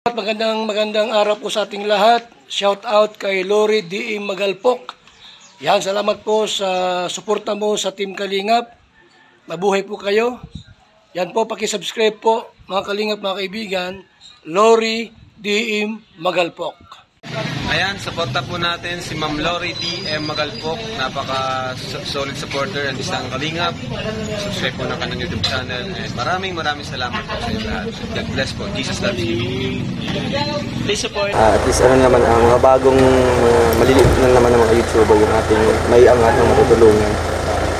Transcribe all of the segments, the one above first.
Magandang araw po sa ating lahat. Shout out kay Lori D. Magalpok. Yan, salamat po sa suporta mo sa Team Kalingap. Mabuhay po kayo. Yan po, paki-subscribe po mga Kalingap, mga kaibigan. Lori D. Magalpok. Ayan, suporta po natin si Ma'am Lori D. Magalpok. Napaka-solid supporter and isang Kalingap. Subscribe po na kanyang YouTube channel. And maraming salamat po sa inyo lahat. God bless po. Jesus loves you. Please support. At least naman, ang mga bagong maliliit na naman ng mga YouTuber yung ating may angat ng matutulungan.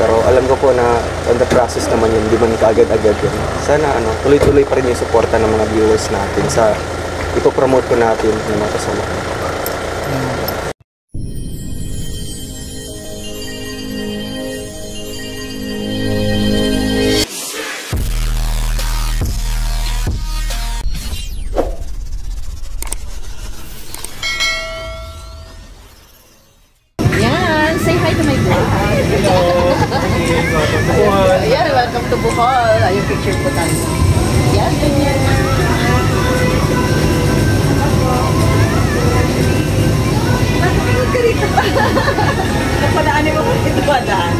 Pero alam ko po na on the process naman yun, di man kaagad-agad yun. Sana tuloy-tuloy pa rin yung suporta ng mga viewers natin sa ipopromote po natin ng mga kasama. Yan, say hi to my vlog. Hello. Ayan, welcome to Bohol. Ayun, picture po tayo. Yan, ganyan. Napadaanin mo ko ito padaan.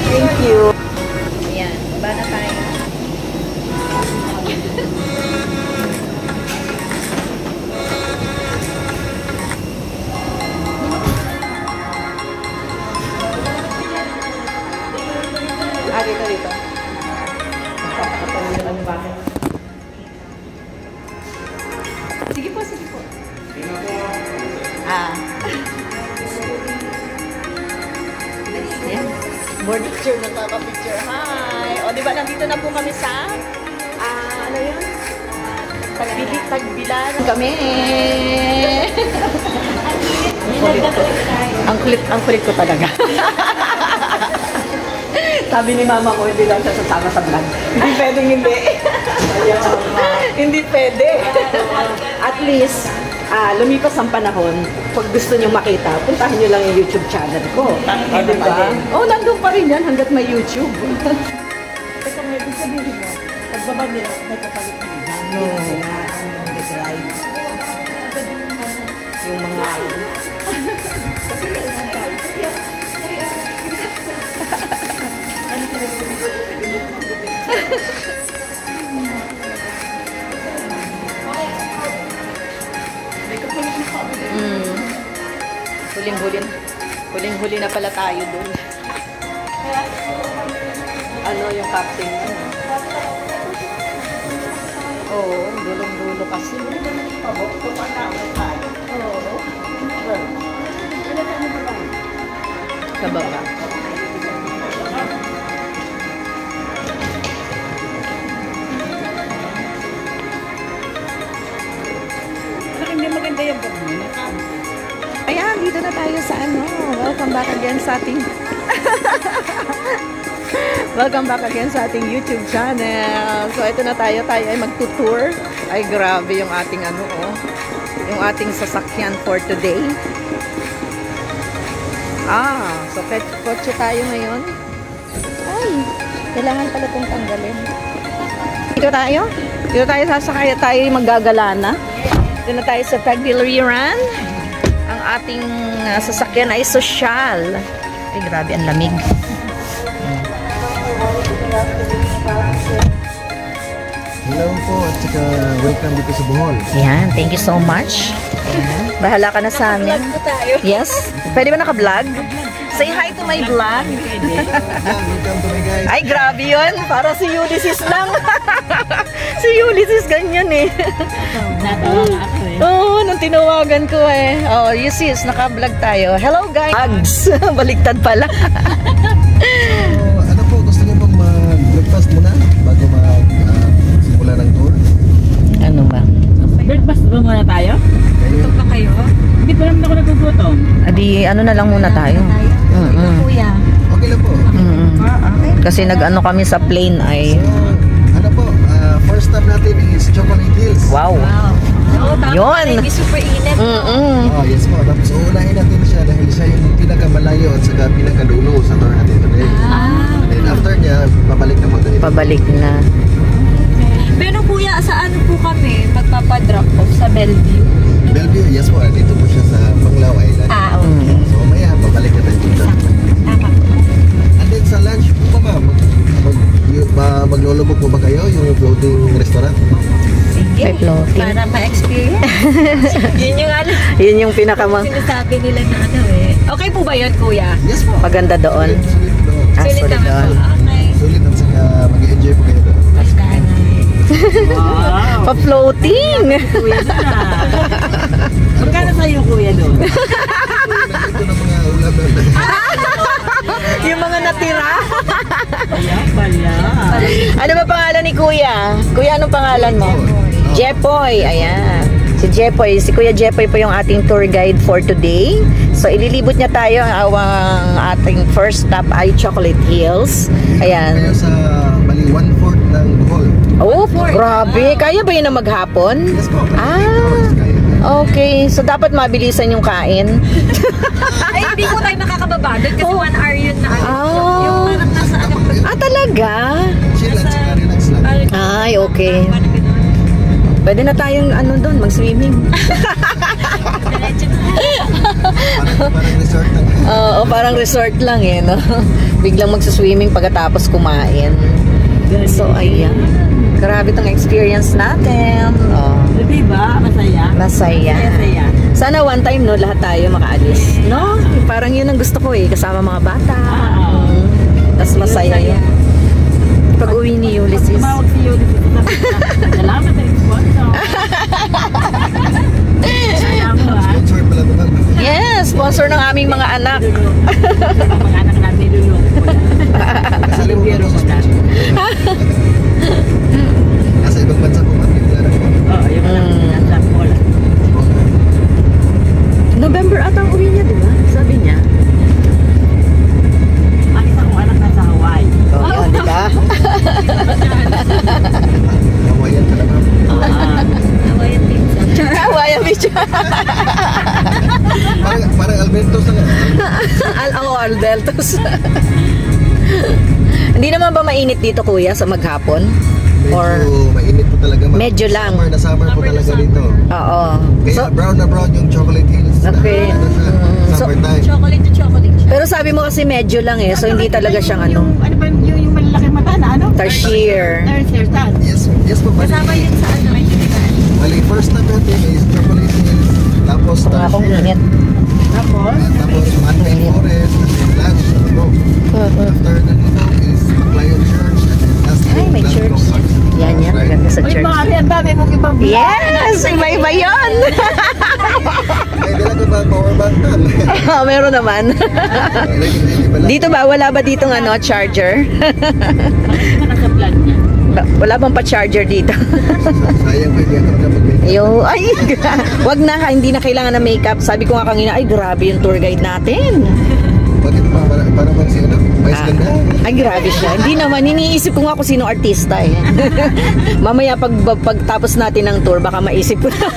Thank you. Ayan, ba na tayo? Dito. Sige po. Ayan. Board picture, nagpapapicture. Hi! O, diba, nandito na po kami sa, ano yun? Tagbilan kami. Ang kulit ko talaga. Sabi ni mama ko, hindi daw siya sasama sa vlog. Hindi pwedeng hindi. Hindi pwede. At least, lumipas ang panahon. Pag gusto nyo makita, puntahan nyo lang yung YouTube channel ko. Diba? Oh, nandun pa rin yan hanggat may YouTube. Teka, may sabihin mo, pagbaba nila, may kapalit nila. Yung mga... Huling-huli na pala tayo dun. Ano yung captain mo? Oo, dulong-dulo kasi. Pabok pa na tayo. Oo. Sa baba. Hindi maganda yung bag mo. Ayan, dito na tayo sa welcome back again sa ating welcome back again sa ating YouTube channel. So ito na tayo ay magtutour. Ay grabe yung ating yung ating sasakyan for today. So kotse tayo ngayon. Ay, kailangan pala itong tanggalin. Dito tayo sasakay, tayo maggagala na. Dito na tayo sa Tagbilaran. Ang ating sasakyan ay sosyal. Ay, grabe, ang lamig. Hello po at saka welcome dito sa Bohol. Yan, thank you so much. Ayan. Bahala ka na sa amin. Yes? Pwede ba naka-vlog? Say hi to my vlog. Welcome to my guys. Ay, grabe yun. Para si Ulysses lang. Si Ulysses ganyan eh. Natawa ako eh. Oo, nung tinawagan ko eh. Oh, Ulysses, naka-vlog tayo. Hello guys. Baliktad pala. So, ano po, gusto niyo pong mag-breakfast muna bago mag-simula ng tour? Ano ba? Breakfast ba muna tayo? Gutom pa kayo? Hindi pa naman ako nagugutom. Adi, ano na lang muna tayo. Kuya. Okay lang po. Kasi nag-ano kami sa plane ay... So, ano po, first stop natin is Chocolate Hills. Wow. Yun. Hindi super init. Oh, yes po. Tapos uunahin natin siya dahil siya yung pinakamalayo at saka pinakadulo sa tour natin today. And then after niya, pabalik na. Pabalik na. Pero kuya, sa ano po kami magpapadrop off? Bellevue. Bellevue, yes po. Dito po siya sa Panglao Island. Okay. So mamaya, babalik na tayo dito. Tama po. And then sa lunch po ba, maglulubog po ba kayo yung floating restaurant? Sige. May floating. Para ma-experience. Yun yung ano. Yun yung pinakamang Sinasabi nila na ano eh. Okay po ba yun, kuya? Yes po. maganda doon. Sulit doon. Ah, Sulit sulit naman doon. po. Okay. Sulit at saka mag-enjoy po kayo doon. Basta wow. Pa-floating! Kuya na. Magkano sa'yo, kuya, doon? Ito na mga ulam doon. Yung mga natira. Kaya pala. Ano ba pangalan ni Kuya? Kuya, anong pangalan mo? Jepoy. Ayan. Si Jepoy. Si Kuya Jepoy po yung ating tour guide for today. So, ililibot niya tayo ang ating first stop ay Chocolate Hills. Kayo Ayan. sa bali 1/4 ng Bohol. Oh, grabe. Kaya ba yun na maghapon? Yes po. Okay. So, dapat mabilisan yung kain. Ay, hindi po tayo makakababa doon kasi 1 hour yun na ano. Oh. Yung parang nasa ano. Ah, talaga? Chill at saka relax lang. Ay, okay. Pwede na tayong ano doon, mag-swimming. Parang resort lang. Oo, parang resort lang eh, no? Biglang magsuswimming pagkatapos kumain. So, ayan. Grabe tong experience natin. Oh, Diba? Masaya. masaya. Masaya. Sana one time, no, lahat tayo makaalis. No? Parang yun ang gusto ko eh, kasama mga bata. Tapos masaya yun. Pag-uwi ni Ulysses. Tumawag si Ulysses. Salamat sa sponsor. Alam mo ha. Sponsor pala ito ba? Yes, sponsor ng aming mga anak. Mga anak natin nilulong ko lang. Kasali mo ba Biro ito ko sa na. sponsor? Nasa ibang bansa po ba? Oo, yung nasa Poland. November ata ang uwi niya, di ba? Sabi niya. Ang isa kong anak nasa Hawaii. Oh, yun, di ba? Hawaiian ka na ba? Hawaiian pizza. Hawaii Beach. Parang Albertos na nga. Albertos. Hindi naman ba mainit dito, kuya, sa maghapon? Or Medyo mainit po talaga. Medyo lang. Summer na summer po talaga dito. oo. Kaya So, brown na brown yung Chocolate Hills. Okay. Summer time. Chocolate to chocolate siya. pero sabi mo kasi medyo lang eh, so hindi talaga siyang ano, Ano ba yung malalaki mata na ano? tarsier. Tarsier saan? Yes po. Kasama yun sa ano? Bali, first na natin is Chocolate Hills. Tapos Kung akong Tarsier. init. Tapos? Tapos Manway Forest. And then lunch. After that nito is Maclayon Church. And then last Ay, may Blanco church. Park. Yan, Right. maganda sa Uy, church. mga ang dami mong ibang Yes! Iba-iba yun! Ay, dala ko ba power bank doon? Meron naman. Dito ba? Wala ba ditong ano, charger? Bakit ka nasa vlog niya? Wala bang pa-charger dito? Sayang ko hindi ako nakapag-make. Ay, wag na ka, hindi na kailangan ng makeup. Sabi ko nga kanina, ay grabe yung tour guide natin. Bakit pa? Para bang si ano? Mais ganda? Ay, grabe siya. Hindi naman, iniisip ko nga kung sino artista eh. Mamaya pagtapos natin ng tour, baka maisip ko na.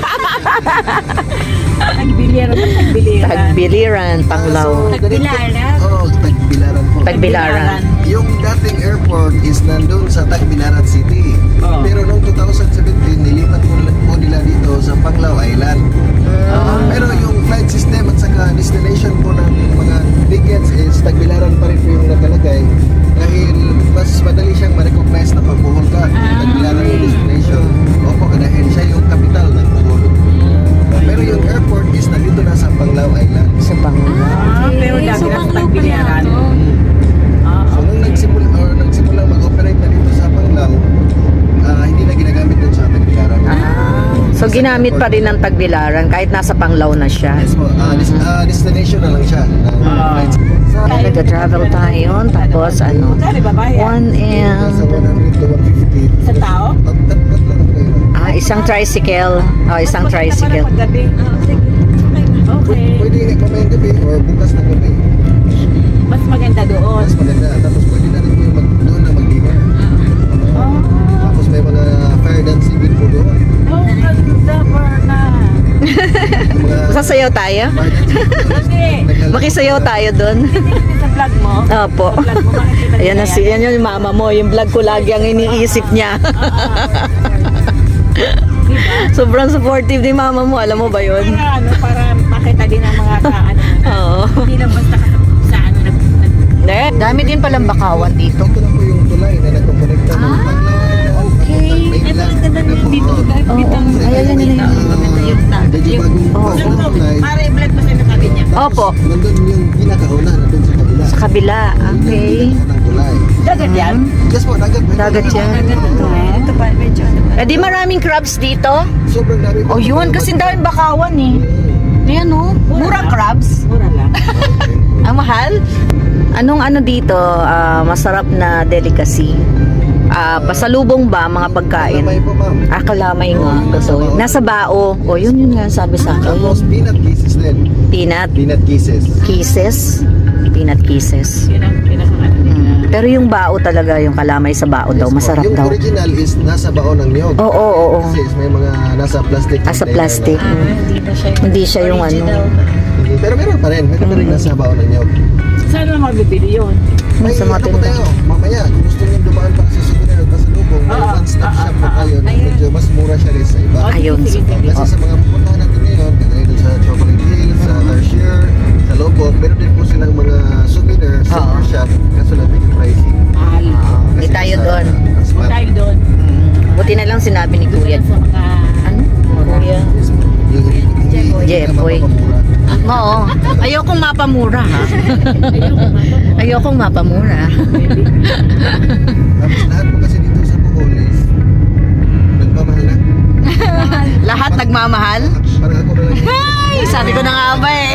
Tagbiliran. Tagbiliran. Tagbiliran, Panglao. Tagbilaran. Oo, Tagbilaran po. Tagbilaran. Yung dating airport is nandun sa Tagbilaran City. Oo. Pero noong 2017, nilipat po nila dito sa Panglao Island. Pero yung flight system at saka destination po ng mga tickets is Tagbilaran pa rin po yung nakalagay. Dahil mas madali siyang ma-recognize na pag Bohol ka. Tagbilaran yung destination. Opo, dahil siya yung capital ng Bohol. Pero yung airport is nandito na sa Panglao Island. Sa Panglao. Pero dati nasa Tagbiliran. So nung nagsimula mag-operate na dito sa Panglao, hindi na ginagamit dun sa Tagbilaran. So ginamit pa rin ng Tagbilaran kahit nasa Panglao na siya. Yes po, destination na lang siya. Nag-travel tayo, tapos ano, Kali babae. 1 Nasa and 100 to 150. Sa tao? Tatpat lang kayo. isang tricycle. Oh, isang tricycle. Paggabi. Okay. Pwede mamayang gabi or bukas na gabi. Mas maganda doon. Mas maganda. Tapos pwede na rin yung doon na mag-dinner. Tapos may mga fire dancing din po doon. Oh, ganda na. Yung mga Sasayaw tayo? fire dancing. Hindi. Makisayaw tayo doon. Hindi sa vlog mo. Opo. Sa vlog mo, makikita Ayan na nila si, yan yung mama mo. Yung vlog ko lagi ang iniisip niya. Hindi Sobrang supportive ni mama mo, alam mo ba yun? Para makita din ang mga Oo. Hindi lang basta sa Dami din palang bakawan dito. Ito na po yung tulay na nagkokonekta ng Panglaw. Okay. Ayan, Medyo bagong tulay. Para i-vlog mo sa tabi niya. Opo. Nandun yung pinakauna, nandun sa kabila. Sa kabila. Okay. Ng tulay. Dagat yan? Yes po, dagat. Dagat yan. Ito pa, medyo Eh di maraming crabs dito? Sobrang dami. Oh yun, kasi daming bakawan eh. Ayan oh, murang crabs. mura lang. Ang mahal? Anong ano dito, masarap na delicacy? Pasalubong ba mga pagkain? Kalamay po, ma'am. Kalamay nga. Totoo. Nasa bao. O yun nga sabi sa Tapos akin. peanut kisses din. Peanut Peanut kisses. kisses. Peanut kisses. Yun ang pinaka Pero yung bao talaga, yung kalamay sa bao daw, masarap Yung daw. original is nasa baon ng niyog. Oo. Kasi may mga nasa plastic. Sa plastic. Hindi na siya Hindi siya yung ano. Pero meron pa rin. Meron pa rin nasa baon ng niyog. Saan mo mabibili yun? May Sa mga ano po tindahan. tayo, mamaya, kung gusto niyo dumaan para sa souvenir at pasalubong, may one-stop shop po tayo na medyo mas mura siya rin sa iba. Ayun. Kasi sa mga pupuntahan natin ngayon, kagaya doon sa Chocolate Hill, sa Tarsier, sa Lobog, meron din po silang mga souvenir, silver shop, kaso lang medyo pricey. Mahal. Hindi tayo doon. Kung tayo doon. Buti na lang sinabi ni Kuya. Sa mga... Ano? Kuya? Jeffoy. Oo. Ayokong mapamura ha. Ayokong mapamura. Tapos lahat po kasi dito sa Bohol is nagmamahal na. Lahat nagmamahal? Parang ako na lang. Ay, sabi ko na nga ba eh.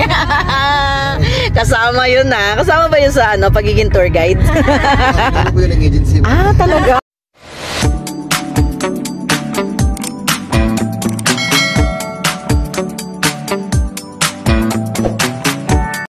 Kasama yun na. Kasama ba yun sa pagiging tour guide? Ano po yun ang agency? Talaga?